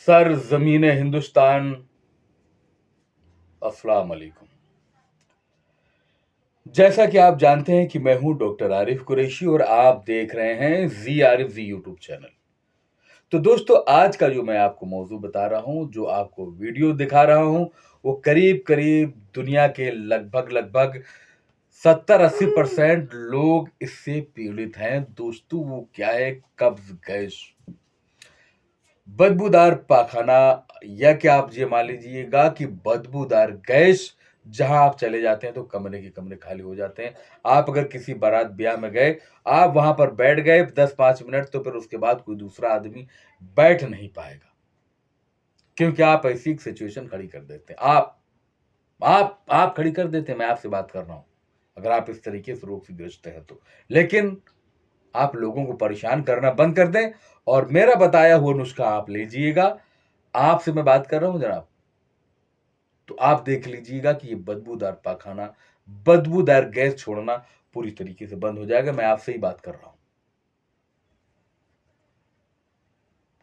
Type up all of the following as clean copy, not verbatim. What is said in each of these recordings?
Sir जमीन हिंदुस्तान, अस्सलाम वालेकुम। जैसा कि आप जानते हैं कि मैं हूं डॉक्टर आरिफ कुरैशी और आप देख रहे हैं जी आरिफ जी यूट्यूब चैनल। तो दोस्तों, आज का जो मैं आपको मौजू बता रहा हूं, जो आपको वीडियो दिखा रहा हूं, वो करीब करीब दुनिया के लगभग लगभग 70-80% लोग इससे पीड़ित हैं। दोस्तों, वो क्या है? कब्ज गैस, बदबूदार पाखाना, या क्या आप ये मान लीजिएगा कि बदबूदार गैस। जहां आप चले जाते हैं तो कमरे के कमरे खाली हो जाते हैं। आप अगर किसी बारात ब्याह में गए, आप वहां पर बैठ गए 10-5 मिनट, तो फिर उसके बाद कोई दूसरा आदमी बैठ नहीं पाएगा, क्योंकि आप ऐसी एक सिचुएशन खड़ी कर देते हैं। आप खड़ी कर देते हैं। मैं आपसे बात कर रहा हूं, अगर आप इस तरीके से रोग से ग्रस्त हैं तो। लेकिन आप लोगों को परेशान करना बंद कर दें और मेरा बताया हुआ नुस्खा आप लीजिएगा। आपसे मैं बात कर रहा हूं जनाब, तो आप देख लीजिएगा कि ये बदबूदार पाखाना, बदबूदार गैस छोड़ना पूरी तरीके से बंद हो जाएगा। मैं आपसे ही बात कर रहा हूं।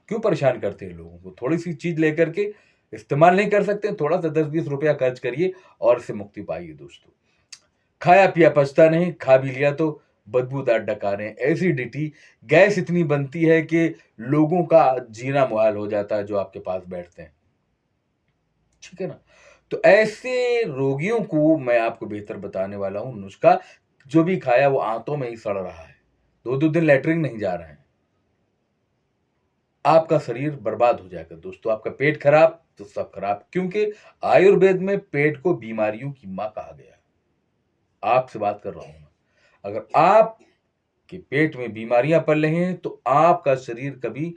क्यों परेशान करते हैं लोगों को? थोड़ी सी चीज लेकर के इस्तेमाल नहीं कर सकते? थोड़ा सा 10-20 रुपया खर्च करिए और इससे मुक्ति पाइए दोस्तों। खाया पिया पचता नहीं, खा भी लिया तो बदबूदार डकारें, एसिडिटी, गैस इतनी बनती है कि लोगों का जीना मुहाल हो जाता है जो आपके पास बैठते हैं। ठीक है ना? तो ऐसे रोगियों को मैं आपको बेहतर बताने वाला हूं नुस्खा। जो भी खाया वो आंतों में ही सड़ रहा है, 2-2 दिन लेटरिन नहीं जा रहे हैं, आपका शरीर बर्बाद हो जाएगा दोस्तों। आपका पेट खराब तो सब खराब, क्योंकि आयुर्वेद में पेट को बीमारियों की मां कहा गया है। आपसे बात कर रहा हूं मैं। अगर आप के पेट में बीमारियां पल रही हैं तो आपका शरीर कभी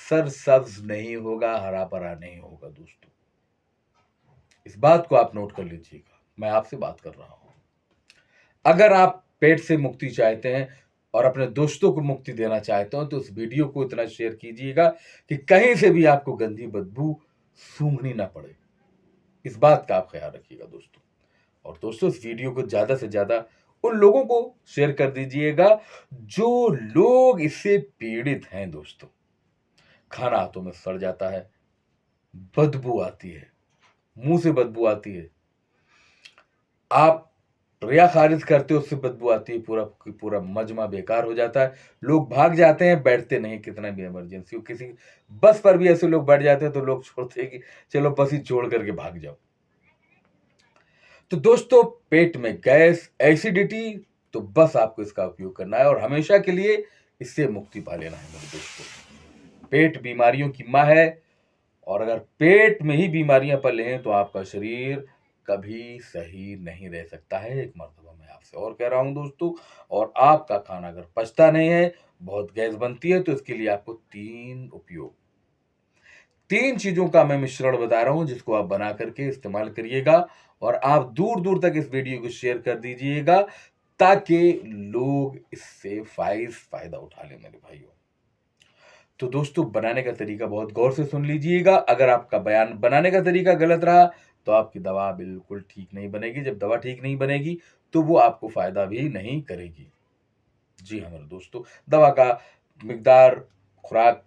सरसब्ज नहीं होगा, हरा भरा नहीं होगा दोस्तों। इस बात को आप नोट कर लीजिएगा। मैं आपसे बात कर रहा हूं। अगर आप पेट से मुक्ति चाहते हैं और अपने दोस्तों को मुक्ति देना चाहते हो, तो इस वीडियो को इतना शेयर कीजिएगा कि कहीं से भी आपको गंदी बदबू सूंघनी ना पड़े। इस बात का आप ख्याल रखिएगा दोस्तों। और दोस्तों, इस वीडियो को ज्यादा से ज्यादा उन लोगों को शेयर कर दीजिएगा जो लोग इससे पीड़ित हैं दोस्तों। खाना हाथों में सड़ जाता है, बदबू आती है, मुंह से बदबू आती है, आप रिया खारिज करते हो उससे बदबू आती है, पूरा पूरा मजमा बेकार हो जाता है। लोग भाग जाते हैं, बैठते नहीं। कितना भी इमरजेंसी हो, किसी बस पर भी ऐसे लोग बैठ जाते हैं तो लोग छोड़ते हैं कि चलो बस ही छोड़ करके भाग जाओ। तो दोस्तों, पेट में गैस, एसिडिटी, तो बस आपको इसका उपयोग करना है और हमेशा के लिए इससे मुक्ति पा लेना है मेरे दोस्तों। पेट बीमारियों की मां है, और अगर पेट में ही बीमारियां पल हैं तो आपका शरीर कभी सही नहीं रह सकता है। एक मर्तबा मैं आपसे और कह रहा हूं दोस्तों। और आपका खाना अगर पचता नहीं है, बहुत गैस बनती है, तो इसके लिए आपको 3 चीजों का मैं मिश्रण बता रहा हूं, जिसको आप बना करके इस्तेमाल करिएगा। और आप दूर दूर तक इस वीडियो को शेयर कर दीजिएगा, ताकि लोग इससे फायदा उठा लें मेरे भाइयों। तो दोस्तों, बनाने का तरीका बहुत गौर से सुन लीजिएगा। अगर आपका बयान बनाने का तरीका गलत रहा तो आपकी दवा बिल्कुल ठीक नहीं बनेगी। जब दवा ठीक नहीं बनेगी तो वो आपको फायदा भी नहीं करेगी। जी हाँ मेरे दोस्तों, दवा का मिकदार, खुराक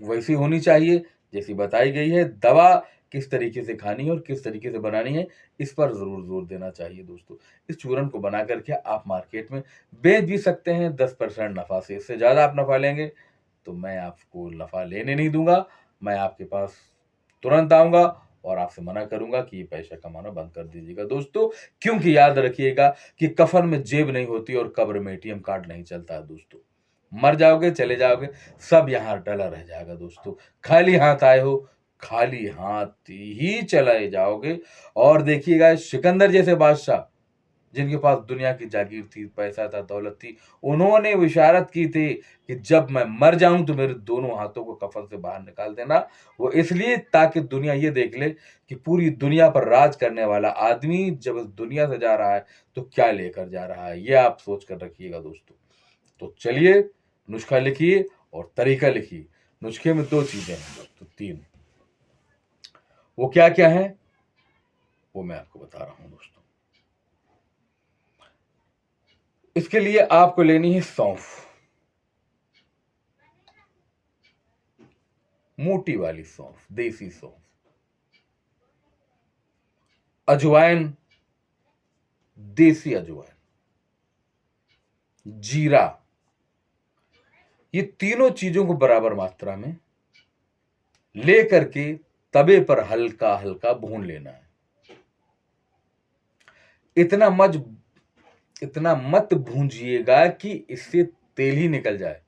वैसी होनी चाहिए जैसी बताई गई है। दवा किस तरीके से खानी है और किस तरीके से बनानी है, इस पर जरूर जोर देना चाहिए दोस्तों। इस चूर्ण को बना करके आप मार्केट में बेच भी सकते हैं 10% नफा से। इससे ज्यादा आप नफा लेंगे तो मैं आपको नफा लेने नहीं दूंगा। मैं आपके पास तुरंत आऊंगा और आपसे मना करूंगा कि ये पैसा कमाना बंद कर दीजिएगा दोस्तों। क्योंकि याद रखिएगा कि कफन में जेब नहीं होती और कब्र में एटीएम कार्ड नहीं चलता है दोस्तों। मर जाओगे, चले जाओगे, सब यहां डला रह जाएगा दोस्तों। खाली हाथ आए हो, खाली हाथ ही चले जाओगे। और देखिएगा, सिकंदर जैसे बादशाह, जिनके पास दुनिया की जागीर थी, पैसा था, दौलत थी, उन्होंने विशारत की थी कि जब मैं मर जाऊं तो मेरे दोनों हाथों को कफन से बाहर निकाल देना। वो इसलिए ताकि दुनिया ये देख ले कि पूरी दुनिया पर राज करने वाला आदमी जब इस दुनिया से जा रहा है तो क्या लेकर जा रहा है। ये आप सोच कर रखिएगा दोस्तों। तो चलिए, नुस्खा लिखिए और तरीका लिखिए। नुस्खे में 2 चीजें हैं दोस्तों, 3। वो क्या क्या है वो मैं आपको बता रहा हूं दोस्तों। इसके लिए आपको लेनी है सौंफ, मोटी वाली सौंफ, देसी सौंफ, अजवाइन, देसी अजवाइन, जीरा, ये तीनों चीजों को बराबर मात्रा में लेकर के तवे पर हल्का हल्का भून लेना है। इतना मत भूंजिएगा कि इससे तेल ही निकल जाए,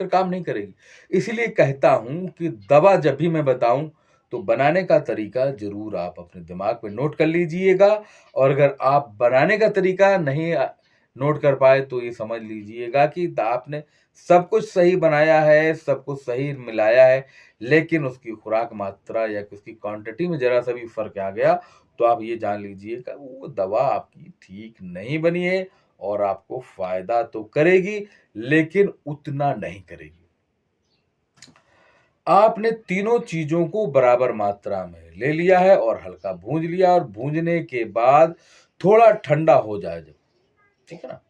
फिर काम नहीं करेगी। इसलिए कहता हूं कि दवा जब भी मैं बताऊं तो बनाने का तरीका जरूर आप अपने दिमाग में नोट कर लीजिएगा, और अगर आप बनाने का तरीका नहीं नोट कर पाए तो ये समझ लीजिएगा कि आपने सब कुछ सही बनाया है, सब कुछ सही मिलाया है, लेकिन उसकी खुराक मात्रा या उसकी क्वांटिटी में जरा सा भी फर्क आ गया तो आप ये जान लीजिएगा वो दवा आपकी ठीक नहीं बनी है, और आपको फायदा तो करेगी लेकिन उतना नहीं करेगी। आपने तीनों चीजों को बराबर मात्रा में ले लिया है और हल्का भूंज लिया, और भूंजने के बाद थोड़ा ठंडा हो जाए जब, ठीक है ना,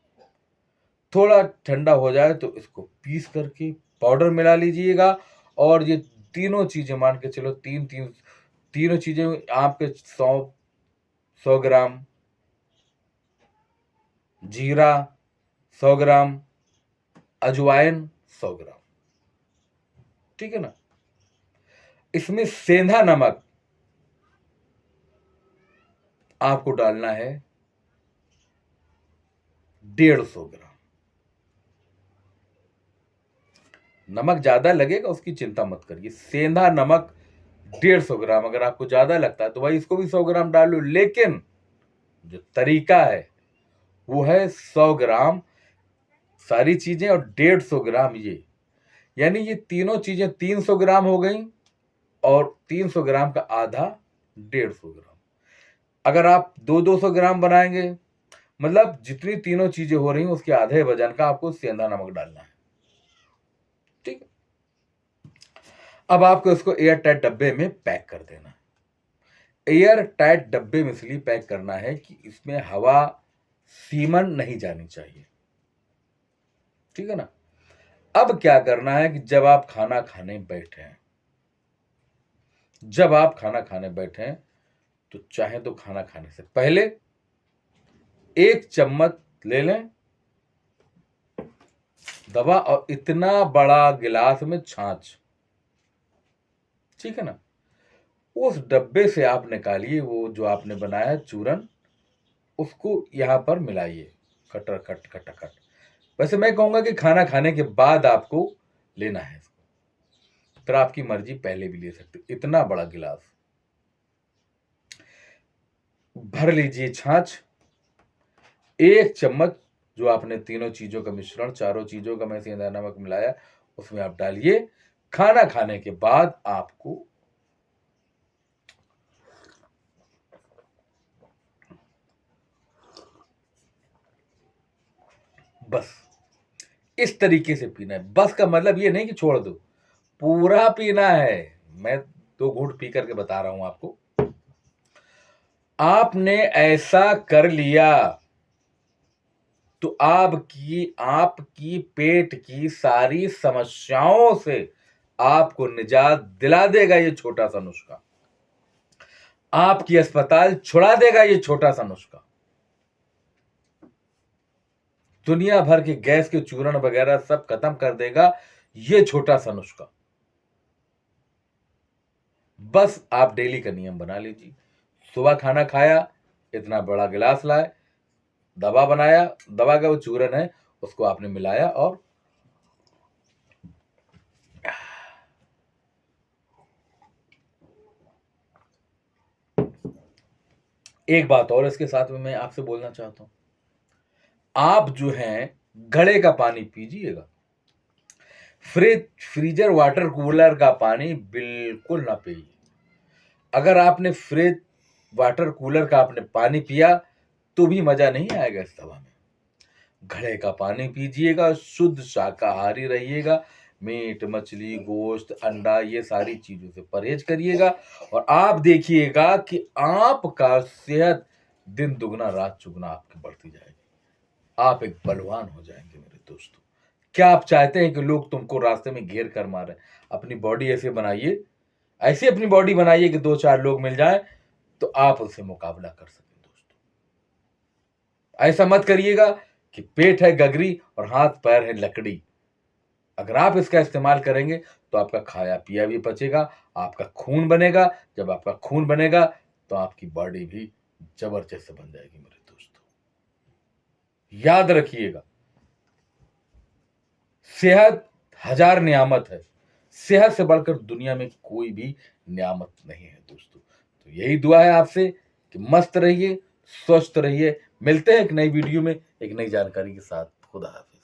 थोड़ा ठंडा हो जाए तो इसको पीस करके पाउडर मिला लीजिएगा। और ये तीनों चीजें मान के चलो, तीनों चीजें आपके 100 ग्राम जीरा, 100 ग्राम अजवाइन, 100 ग्राम, ठीक है ना। इसमें सेंधा नमक आपको डालना है 150 ग्राम। नमक ज्यादा लगेगा उसकी चिंता मत करिए, सेंधा नमक 150 ग्राम। अगर आपको ज्यादा लगता है तो भाई इसको भी 100 ग्राम डाल लो, लेकिन जो तरीका है वो है 100 ग्राम सारी चीजें और 150 ग्राम ये, यानी ये तीनों चीजें 300 ग्राम हो गई, और 300 ग्राम का आधा 150 ग्राम। अगर आप 200 ग्राम बनाएंगे, मतलब जितनी तीनों चीजें हो रही हैं उसके आधे वजन का आपको सेंधा नमक डालना है, ठीक है। अब आपको इसको एयर टाइट डब्बे में पैक कर देना है। एयर टाइट डब्बे में इसलिए पैक करना है कि इसमें हवा सीमन नहीं जानी चाहिए, ठीक है ना। अब क्या करना है कि जब आप खाना खाने बैठे तो चाहे तो खाना खाने से पहले 1 चम्मच ले लें दवा, और इतना बड़ा गिलास में छाछ, ठीक है ना। उस डब्बे से आप निकालिए वो जो आपने बनाया है चूरन, उसको यहां पर मिलाइए खटर खट खट खट। वैसे मैं कहूंगा कि खाना खाने के बाद आपको लेना है इसको, फिर आपकी मर्जी पहले भी ले सकते। इतना बड़ा गिलास भर लीजिए छाछ, 1 चम्मच जो आपने तीनों चीजों का मिश्रण, चारों चीजों का मैं सेंधा नमक मिलाया उसमें आप डालिए। खाना खाने के बाद आपको बस इस तरीके से पीना है। बस का मतलब ये नहीं कि छोड़ दो, पूरा पीना है। मैं 2 घूंट पी करके बता रहा हूं आपको। आपने ऐसा कर लिया तो आपकी पेट की सारी समस्याओं से आपको निजात दिला देगा ये छोटा सा नुस्खा, आपकी अस्पताल छुड़ा देगा ये छोटा सा नुस्खा। दुनिया भर के गैस के चूर्ण वगैरह सब खत्म कर देगा ये छोटा सा नुस्खा। बस आप डेली का नियम बना लीजिए। सुबह खाना खाया, इतना बड़ा गिलास लाए, दवा बनाया, दवा का वो चूरन है उसको आपने मिलाया, और एक बात और इसके साथ में मैं आपसे बोलना चाहता हूं, आप जो हैं घड़े का पानी पीजिएगा, फ्रीजर वाटर कूलर का पानी बिल्कुल ना पिए। अगर आपने फ्रिज वाटर कूलर का आपने पानी पिया तो भी मजा नहीं आएगा इस दवा में। घड़े का पानी पीजिएगा, शुद्ध शाकाहारी रहिएगा, मीट मछली गोश्त अंडा ये सारी चीजों से परहेज करिएगा, और आप देखिएगा कि आपका सेहत दिन दुगना रात चुगना आपकी बढ़ती जाएगी। आप एक बलवान हो जाएंगे मेरे दोस्तों। क्या आप चाहते हैं कि लोग तुमको रास्ते में घेर कर मारें? अपनी बॉडी ऐसे बनाइए, ऐसी अपनी बॉडी बनाइए कि 2-4 लोग मिल जाएँ, तो आप उनसे मुकाबला कर सकें दोस्तों। ऐसा मत करिएगा कि पेट है गगरी और हाथ-पैर है लकड़ी। अगर आप इसका इस्तेमाल करेंगे, तो आपका खाया-पिया भी पचेगा, आपका खून बनेगा, जब आपका खून बनेगा, तो आपकी बॉडी भी ज़बरदस्त बन जाएगी मेरे दोस्तों। याद रखिएगा, सेहत हज़ार नियामत है। सेहत से बढ़कर दुनिया में कोई भी नियामत नहीं है दोस्तों। तो यही दुआ है आपसे कि मस्त रहिए, स्वस्थ रहिए। मिलते हैं एक नई वीडियो में, एक नई जानकारी के साथ। खुदा हाफ़िज़।